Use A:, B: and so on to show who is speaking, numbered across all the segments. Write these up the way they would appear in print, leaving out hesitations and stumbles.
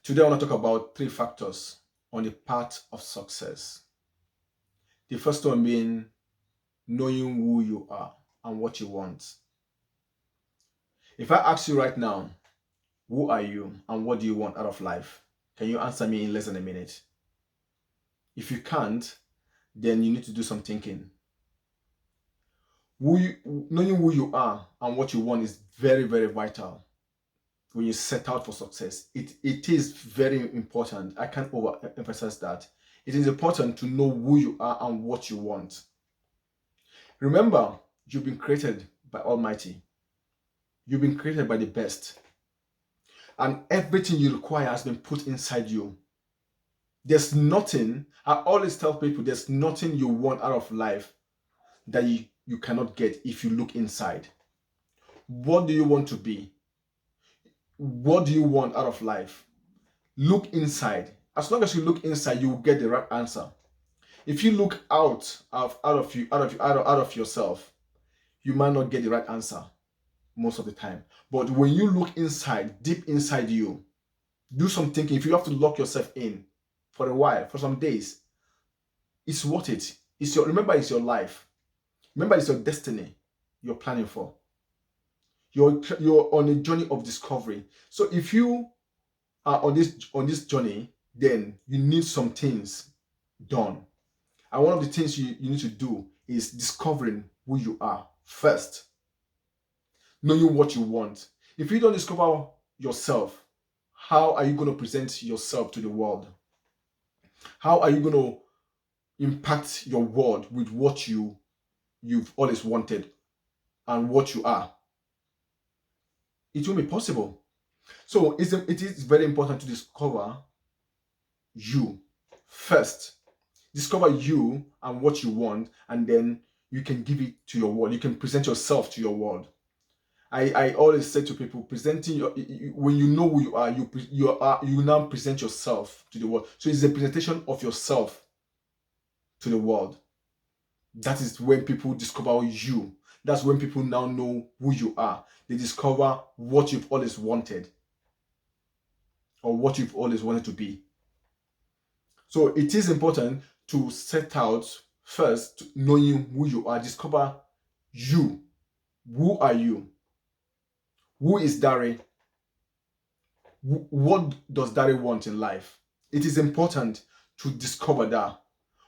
A: Today, I want to talk about three factors on the path of success. The first one being knowing who you are and what you want. If I ask you right now, who are you and what do you want out of life? Can you answer me in less than a minute? If you can't, then you need to do some thinking. Knowing who you are and what you want is very, very vital when you set out for success. It is very important. I can't overemphasize that. It is important to know who you are and what you want. Remember, you've been created by Almighty. You've been created by the best. And everything you require has been put inside you. There's nothing, I always tell people, there's nothing you want out of life that you cannot get if you look inside. What do you want to be? What do you want out of life? Look inside. As long as you look inside, you will get the right answer. If you look out of yourself, you might not get the right answer most of the time. But when you look inside, deep inside you, do some thinking. If you have to lock yourself in for a while, for some days, it's worth it. Remember, it's your life. Remember, it's your destiny you're planning for. You're on a journey of discovery. So if you are on this journey, then you need some things done. And one of the things you need to do is discovering who you are first. Knowing what you want. If you don't discover yourself, how are you going to present yourself to the world? How are you going to impact your world with what you've always wanted and what you are? It won't be possible. So it is very important to discover you first. Discover you and what you want, and then you can give it to your world. You can present yourself to your world. I always say to people, when you know who you are, you now present yourself to the world. So it's a presentation of yourself to the world. That is when people discover you. That's when people now know who you are. They discover what you've always wanted or what you've always wanted to be. So it is important to set out first knowing who you are. Discover you. Who are you? Who is Dari? What does Dari want in life? It is important to discover that.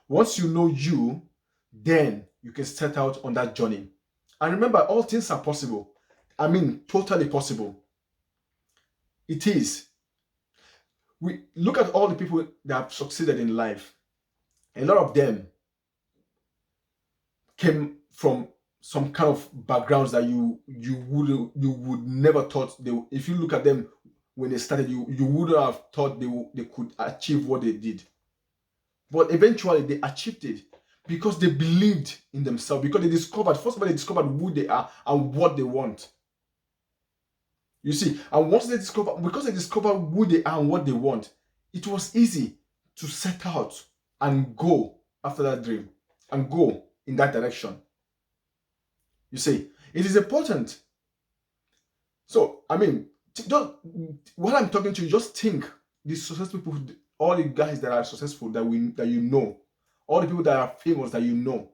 A: Once you know you, then you can set out on that journey. And remember, all things are possible. I mean, totally possible. It is. We look at all the people that have succeeded in life. A lot of them came from some kind of backgrounds that you would never thought if you look at them when they started, you wouldn't have thought they could achieve what they did. But eventually they achieved it because they believed in themselves, because they discovered who they are and what they want. You see, and once they discover who they are and what they want, it was easy to set out and go after that dream and go in that direction. You see, it is important. So, I mean, while I'm talking to you, just think the successful people, all the guys that are successful that you know, all the people that are famous that you know.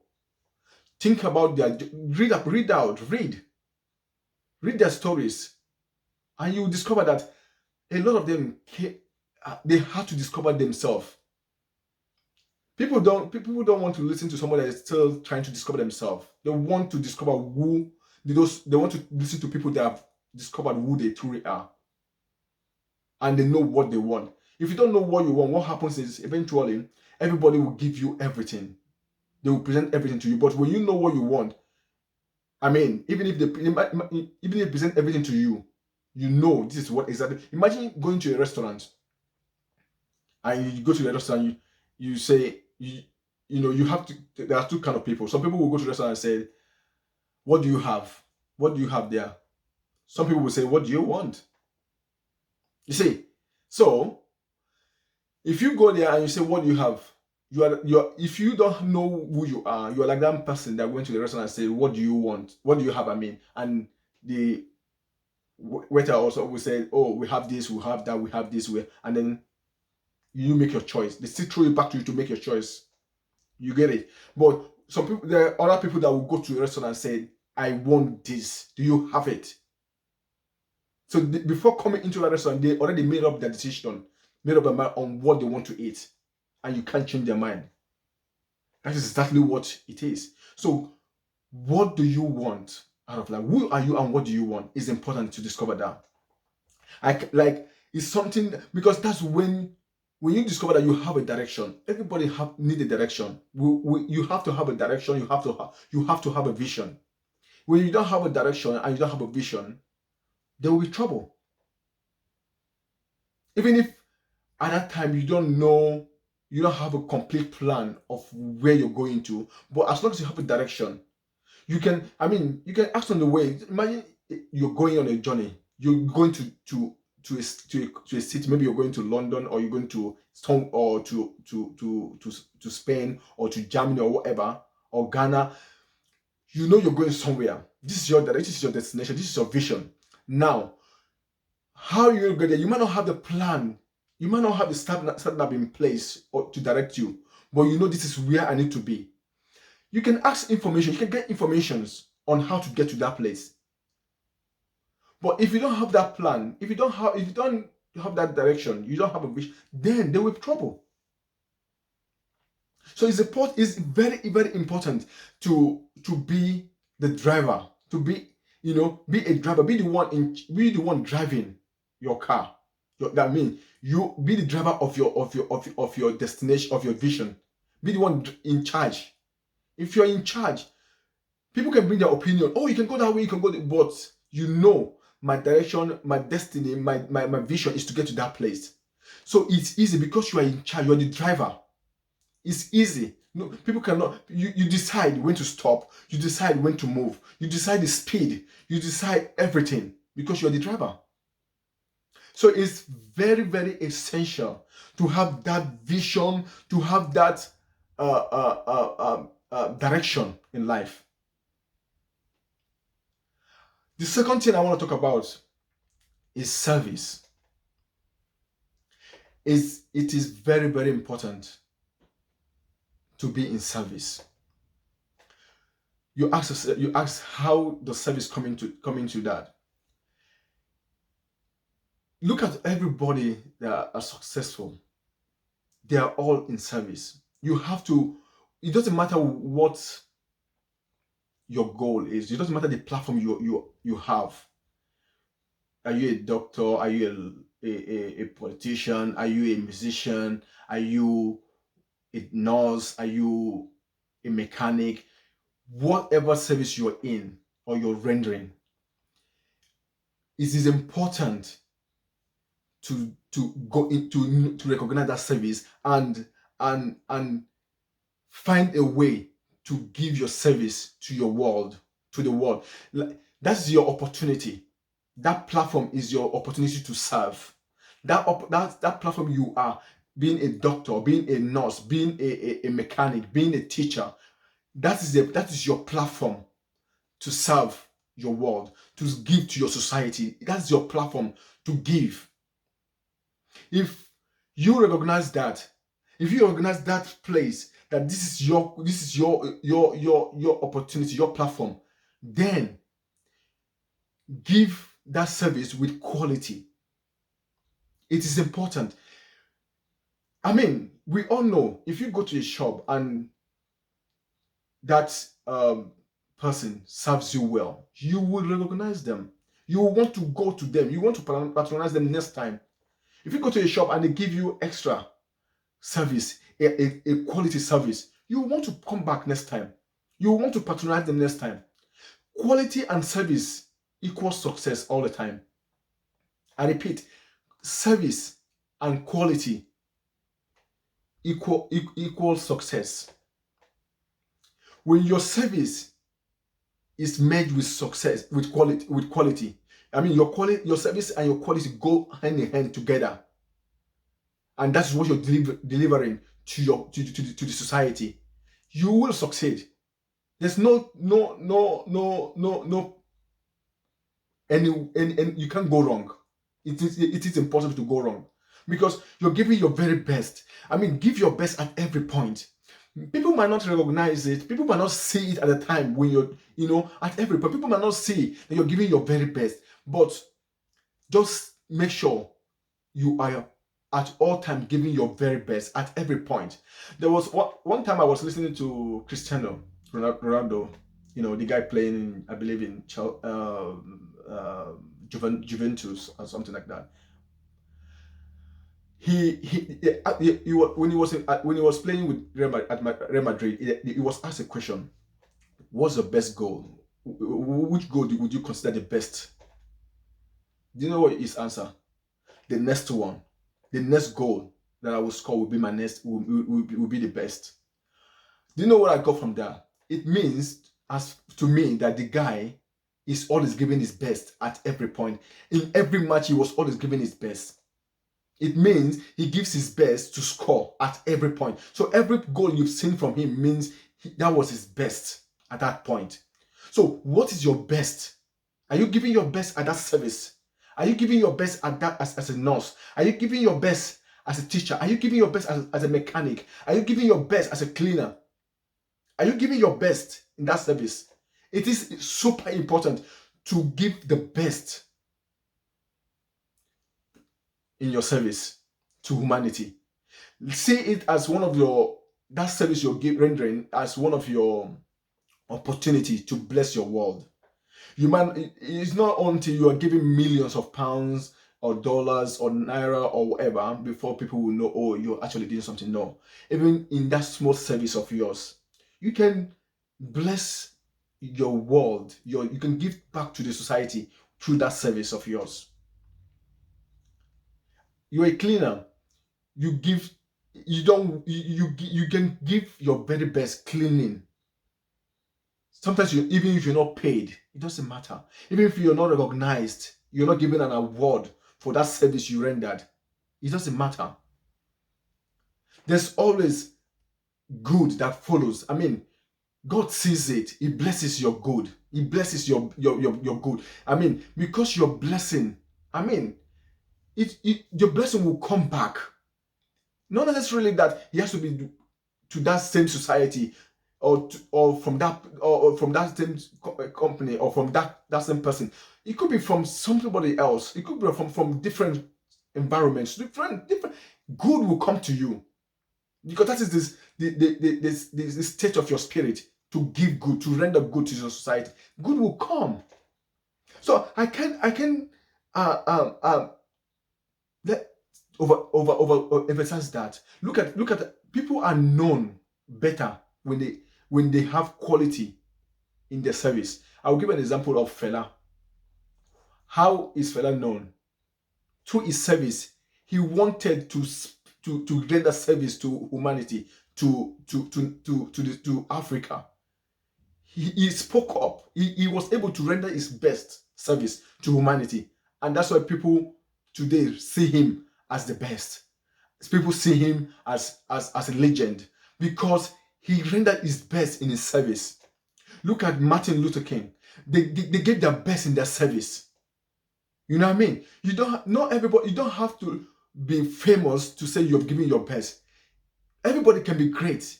A: Think about read their stories, and you will discover that a lot of them they had to discover themselves. People don't want to listen to someone that is still trying to discover themselves. They want to discover who they want to listen to people that have discovered who they truly are, and they know what they want. If you don't know what you want, what happens is eventually everybody will give you everything. They will present everything to you. But when you know what you want, I mean, even if they present everything to you, you know this is what exactly. Imagine going to a restaurant, and you go to the restaurant, you say, you have to. There are two kind of people. Some people will go to the restaurant and say, "What do you have? What do you have there?" Some people will say, "What do you want?" You see, so if you go there and you say, "What do you have?" If you don't know who you are, you are like that person that went to the restaurant and said, "What do you want? What do you have?" I mean, and waiter also will say, oh, we have this, we have that, we have this, and then you make your choice. They still throw it back to you to make your choice. You get it? But some people, there are other people that will go to a restaurant and say, I want this. Do you have it? So before coming into a restaurant, they already made up their decision, made up their mind on what they want to eat, and you can't change their mind. That is exactly what it is. So, what do you want out of life? Who are you and what do you want? Is important to discover that. It's something because that's when you discover that you have a direction. Everybody need a direction. You have to have a direction. You have to have a vision. When you don't have a direction and you don't have a vision, there will be trouble. Even if at that time you don't know, you don't have a complete plan of where you're going to, but as long as you have a direction, you can act on the way. Imagine you're going on a journey. You're going to a city. Maybe you're going to London, or you're going to to Spain, or to Germany, or whatever, or Ghana. You know you're going somewhere. This is your direction. This is your destination. This is your vision. Now, how you get there? You might not have the plan. You might not have the starting up in place or to direct you, but you know this is where I need to be. You can ask information. You can get informations on how to get to that place. But if you don't have that plan, if you don't have that direction, you don't have a vision, then there will be trouble. So it's very, very important to be the driver, to be a driver, be the one driving your car. That means you be the driver of your destination, of your vision. Be the one in charge. If you're in charge, people can bring their opinion. Oh, you can go that way, you can go but my direction, my destiny, my vision is to get to that place. So it's easy because you are in charge, you're the driver. It's easy. No, people cannot. You decide when to stop. You decide when to move. You decide the speed. You decide everything because you're the driver. So it's very, very essential to have that vision, to have that direction in life. The second thing I want to talk about is service. It is very, very important to be in service. You ask how does service come into that? Look at everybody that are successful. They are all in service. You have to. It doesn't matter what your goal is. It doesn't matter the platform you have. Are you a doctor? Are you a politician? Are you a musician? Are you a nurse? Are you a mechanic? Whatever service you're in or you're rendering, it is important to go into to recognize that service and find a way to give your service to your world, to the world. That's your opportunity. That platform is your opportunity to serve. That platform you are, being a doctor, being a nurse, being a mechanic, being a teacher, that is your platform to serve your world, to give to your society. That's your platform to give. If you recognize that, if you recognize that place, that this is your opportunity, your platform, then give that service with quality. It is important. I mean, we all know if you go to a shop and that person serves you well, you will recognize them. You will want to go to them. You want to patronize them next time. If you go to a shop and they give you extra service, a quality service, you want to come back next time. You want to patronize them next time. Quality and service equals success all the time. I repeat, service and quality equal success. When your service is made with success, with quality, I mean your service and your quality go hand in hand together, and that's what you're delivering to the society. You will succeed. There's no and you can't go wrong. It is impossible to go wrong because you're giving your very best. I mean, give your best at every point. People might not recognize it. People might not see it at the time when you're, at every point. People might not see that you're giving your very best. But just make sure you are at all times giving your very best at every point. There was one time I was listening to Cristiano Ronaldo, the guy playing, I believe, in Juventus or something like that. When he was playing with Real Madrid, he was asked a question: "What's the best goal? Which goal would you consider the best?" Do you know what his answer? The next one, the next goal that I will score will be my next will be the best. Do you know what I got from that? It means, as to me, that the guy is always giving his best at every point. In every match, he was always giving his best. It means he gives his best to score at every point. So every goal you've seen from him means that was his best at that point. So what is your best? Are you giving your best at that service? Are you giving your best at that as a nurse? Are you giving your best as a teacher? Are you giving your best as a mechanic? Are you giving your best as a cleaner? Are you giving your best in that service? It is super important to give the best in your service to humanity. See it as one of that service you're rendering as one of your opportunity to bless your world. It's not until you are giving millions of pounds or dollars or naira or whatever before people will know, oh, you're actually doing something. No, even in that small service of yours, you can bless your world. You can give back to the society through that service of yours. You're a cleaner. You can give your very best cleaning. Sometimes even if you're not paid, it doesn't matter. Even if you're not recognized, you're not given an award for that service you rendered, it doesn't matter. There's always good that follows. I mean, God sees it. He blesses your good. He blesses your good. I mean, because you're blessing, I mean, your blessing will come back. Not necessarily that he has to be to that same society or from that same company or from that same person. It could be from somebody else. It could be from different environments. Different good will come to you because that is the state of your spirit to give good, to render good to your society. Good will come. So I can let over emphasize that. Look at people are known better when they have quality in their service. I'll give an example of Fela. How is Fela known? Through his service, he wanted to render service to humanity, to Africa. He spoke up. He was able to render his best service to humanity, and that's why people today see him as the best. People see him as a legend because he rendered his best in his service. Look at Martin Luther King. They gave their best in their service. You know what I mean? You don't have to be famous to say you're giving your best. Everybody can be great.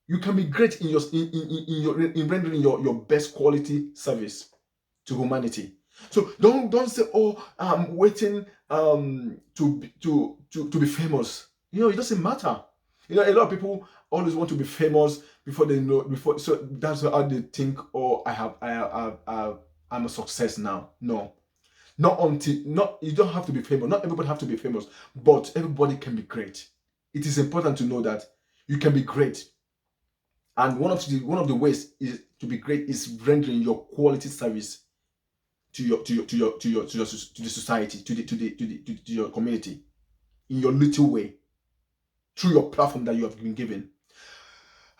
A: You can be great in rendering your best quality service to humanity. So don't say, oh, I'm waiting to be famous. It doesn't matter. A lot of people always want to be famous before they know, so that's how they think, oh, I'm a success now. No. You don't have to be famous. Not everybody have to be famous, but everybody can be great. It is important to know that you can be great. And one of the ways is to be great is rendering your quality service to the society, to your community, in your little way, through your platform that you have been given.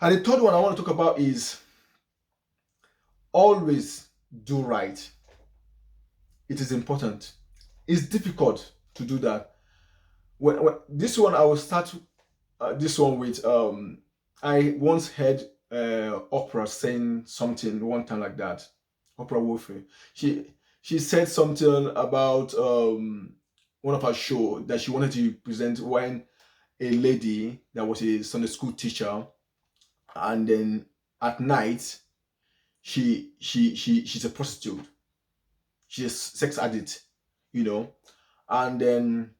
A: And the third one I want to talk about is always do right. It is important. It's difficult to do that. When this one, I will start this one with I once heard Oprah saying something one time like that. Oprah Winfrey. She said something about one of her show that she wanted to present when a lady that was a Sunday school teacher, and then at night she's a prostitute, she's a sex addict, you know, and then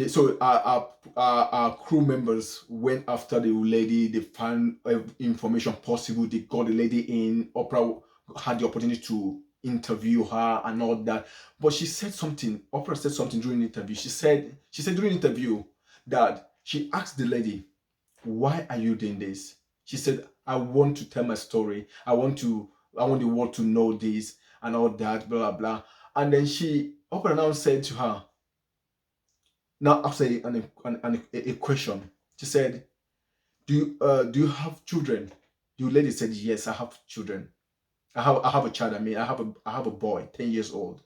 A: so our crew members went after the lady. They found information possible. They got the lady in. Oprah had the opportunity to interview her and all that. But she said something. Oprah said something during the interview. She said during the interview that she asked the lady, "Why are you doing this?" She said, "I want to tell my story. I want the world to know this and all that, blah blah blah." And then Oprah now said to her, now after a question, she said, do you have children?" The lady said, "Yes, I have children. I have a child. I mean, I have a boy, 10 years old."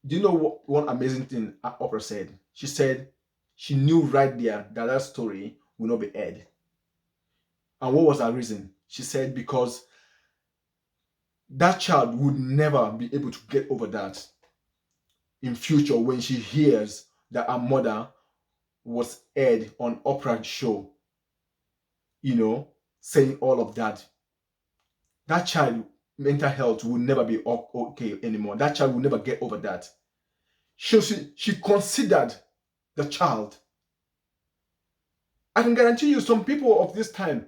A: Do you know what one amazing thing Oprah said? She said she knew right there that that story will not be aired. And what was her reason? She said because that child would never be able to get over that in future when she hears that her mother was aired on Oprah's show, saying all of that. That child mental health will never be okay anymore. That child will never get over that. She considered the child. I can guarantee you some people of this time,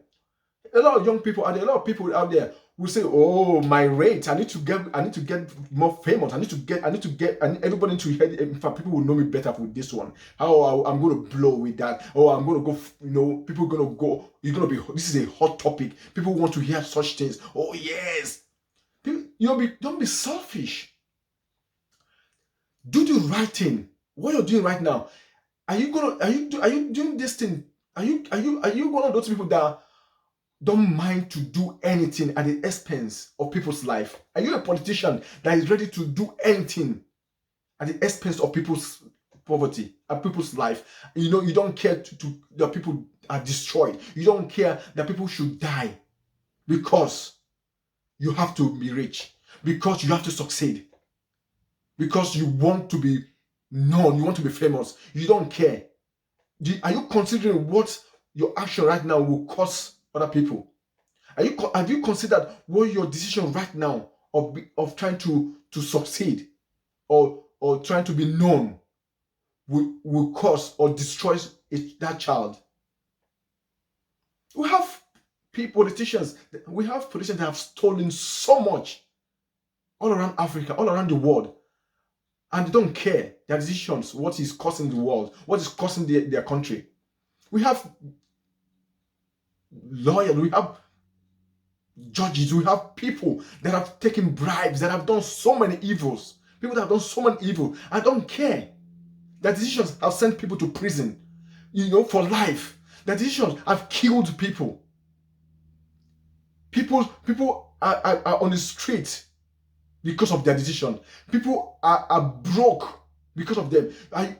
A: a lot of young people, and a lot of people out there will say, "Oh, my rate! I need to get more famous. I need to get, and everybody to hear. In fact, people will know me better with this one. How I'm going to blow with that. Oh, I'm going to go. People are going to go. You're going to be. This is a hot topic. People want to hear such things. Oh yes, don't be selfish. Do the right thing. What you're doing right now. Are you doing this thing? Are you one of those people that don't mind to do anything at the expense of people's life? Are you a politician that is ready to do anything at the expense of people's poverty, at people's life? You don't care that people are destroyed. You don't care that people should die because you have to be rich, because you have to succeed, because you want to be known, you want to be famous. You don't care. Are you considering what your action right now will cost other people? Have you considered what your decision right now of trying to succeed or trying to be known will cause or destroy that child? We have politicians that have stolen so much all around Africa, all around the world, and they don't care their decisions, what is costing the world, what is costing their country. We have lawyers, we have judges, we have people that have taken bribes, that have done so many evils, people that have done so many evil. I don't care. Their decisions have sent people to prison, for life. Their decisions have killed people. People are on the street because of their decision. People are broke because of them.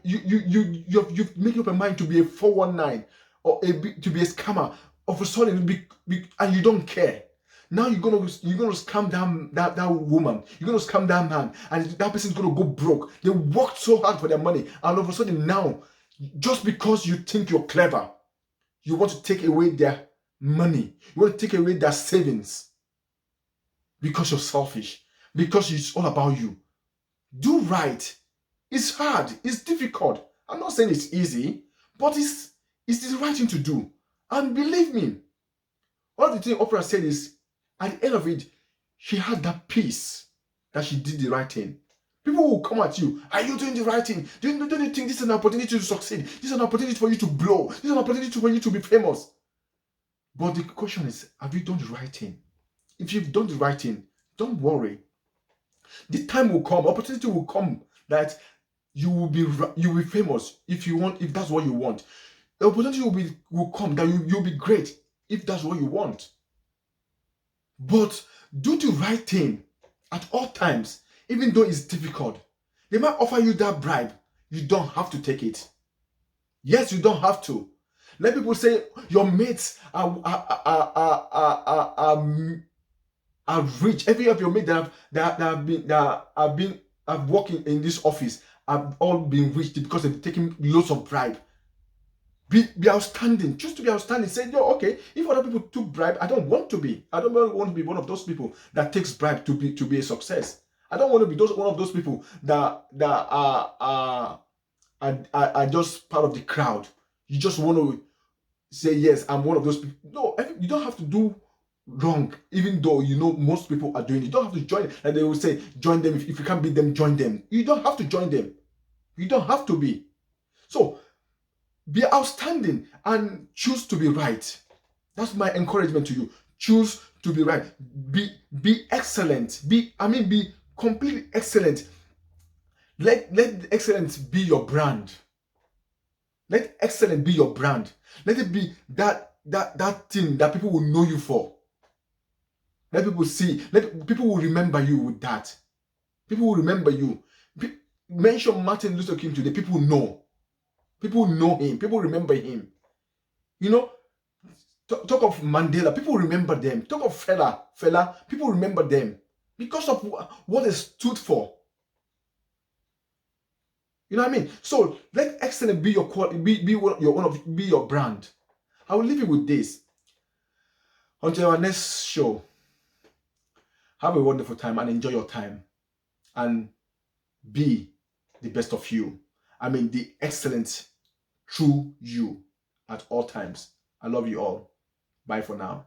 A: You've made up your mind to be a 419 or to be a scammer. Of a sudden, and you don't care. Now you're gonna scam that woman. You're gonna scam that man, and that person's gonna go broke. They worked so hard for their money, and all of a sudden now, just because you think you're clever, you want to take away their money. You want to take away their savings because you're selfish. Because it's all about you. Do right. It's hard. It's difficult. I'm not saying it's easy, but it's the right thing to do. And believe me, one of the things Oprah said is, at the end of it, she had that peace that she did the right thing. People will come at you. Are you doing the right thing? Don't you think this is an opportunity to succeed? This is an opportunity for you to blow. This is an opportunity for you to be famous. But the question is, have you done the right thing? If you've done the right thing, don't worry. The time will come, opportunity will come that you will be famous if that's what you want. The opportunity will come that you'll be great if that's what you want. But do the right thing at all times, even though it's difficult. They might offer you that bribe. You don't have to take it. Yes, you don't have to. Let people say your mates are I've reached every of your mate I've worked in this office. I've all been reached because they've taken loads of bribe. Be outstanding. Choose to be outstanding. Say, yo, okay, if other people took bribe, I don't want to be. I don't want to be one of those people that takes bribe to be a success. I don't want to be one of those people that are just part of the crowd. You just want to say, yes, I'm one of those people. No, you don't have to do wrong, even though you know most people are doing it. You don't have to join. Like they will say, join them. If you can't beat them, join them. You don't have to join them. You don't have to be. So be outstanding and choose to be right. That's my encouragement to you. Choose to be right. Be excellent. Be completely excellent. Let excellence be your brand. Let excellence be your brand. Let it be that thing that people will know you for. Let people see. Let people will remember you with that. People will remember you. Mention Martin Luther King today. People know. People know him. People remember him. You know, talk of Mandela. People remember them. Talk of Fela. People remember them because of what they stood for. You know what I mean? So let excellence be your quality. Be your brand. I will leave you with this. Until our next show. Have a wonderful time and enjoy your time. And be the best of you. The excellent true you at all times. I love you all. Bye for now.